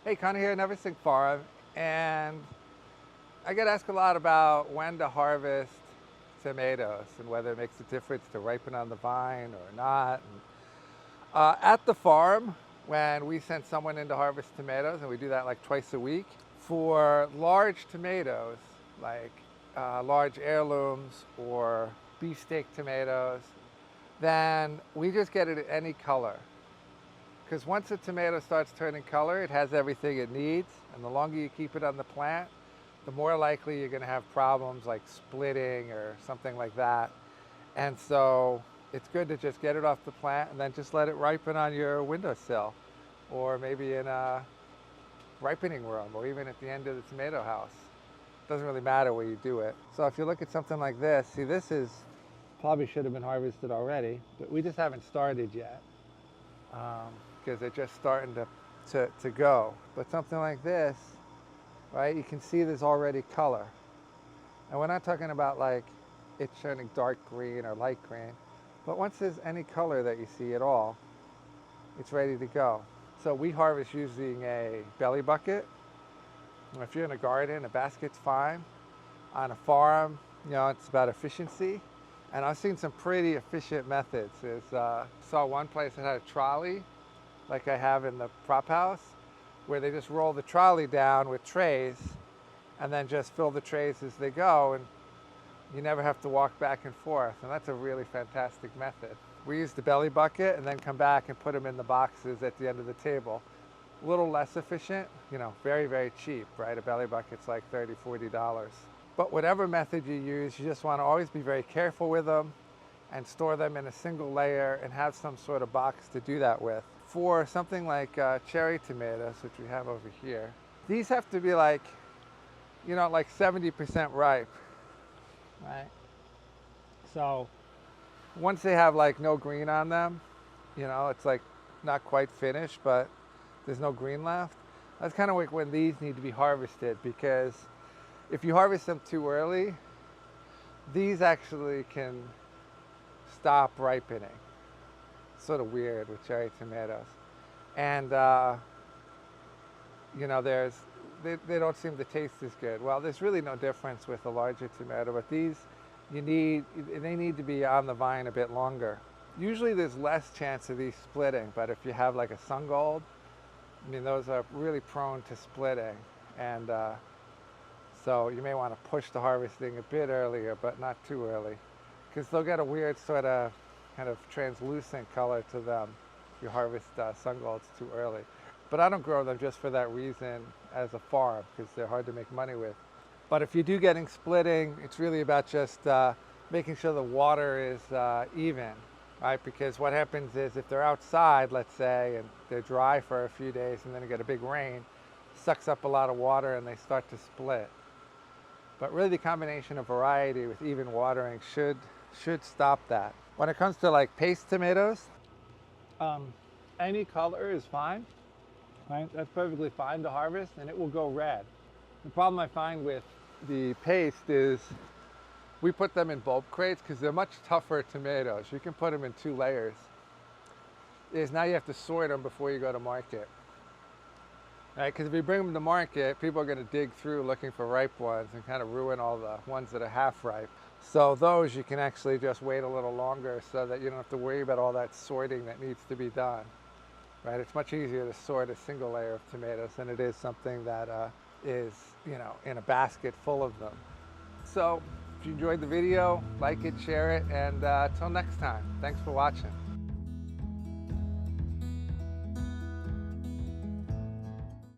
Hey, Conor here, Neversink Farm, and I get asked a lot about when to harvest tomatoes and whether it makes a difference to ripen on the vine or not. At the farm, when we send someone in to harvest tomatoes, and we do that like twice a week, for large tomatoes, like large heirlooms or beefsteak tomatoes, then we just get it at any color. Because once a tomato starts turning color, it has everything it needs, and the longer you keep it on the plant, the more likely you're going to have problems like splitting or something like that. And so it's good to just get it off the plant and then just let it ripen on your windowsill, or maybe in a ripening room, or even at the end of the tomato house. Doesn't really matter where you do it. So if you look at something like this, see, this is probably should have been harvested already, but we just haven't started yet. Because they're just starting to go. But something like this, right, you can see there's already color. And we're not talking about like it turning dark green or light green, but once there's any color that you see at all, it's ready to go. So we harvest using a belly bucket. If you're in a garden, a basket's fine. On a farm, you know, it's about efficiency. And I've seen some pretty efficient methods. Saw one place that had a trolley, like I have in the prop house, where they just roll the trolley down with trays and then just fill the trays as they go, and you never have to walk back and forth. And that's a really fantastic method. We use the belly bucket and then come back and put them in the boxes at the end of the table. A little less efficient, you know, very, very cheap, right? A belly bucket's like $30, $40. But whatever method you use, you just want to always be very careful with them and store them in a single layer and have some sort of box to do that with. For something like cherry tomatoes, which we have over here, these have to be like, you know, like 70% ripe, right? So once they have like no green on them, you know, it's like not quite finished, but there's no green left. That's kind of like when these need to be harvested, because if you harvest them too early, these actually can stop ripening. It's sort of weird with cherry tomatoes. And, you know, they don't seem to taste as good. Well, there's really no difference with a larger tomato, but these, they need to be on the vine a bit longer. Usually there's less chance of these splitting, but if you have like a sun gold, I mean, those are really prone to splitting. And, so you may want to push the harvesting a bit earlier, but not too early, because they'll get a weird sort of kind of translucent color to them if you harvest sun golds too early. But I don't grow them just for that reason as a farm, because they're hard to make money with. But if you do getting splitting, it's really about just making sure the water is even, right? Because what happens is if they're outside, let's say, and they're dry for a few days and then you get a big rain, sucks up a lot of water and they start to split. But really the combination of variety with even watering should stop that. When it comes to like paste tomatoes, any color is fine, right? That's perfectly fine to harvest, and it will go red. The problem I find with the paste is we put them in bulb crates because they're much tougher tomatoes. You can put them in 2 layers. Now you have to sort them before you go to market. Right, because if you bring them to market, people are going to dig through looking for ripe ones and kind of ruin all the ones that are half ripe. So those you can actually just wait a little longer so that you don't have to worry about all that sorting that needs to be done. Right, it's much easier to sort a single layer of tomatoes than it is something that is, you know, in a basket full of them. So if you enjoyed the video, like it, share it, and until next time, thanks for watching.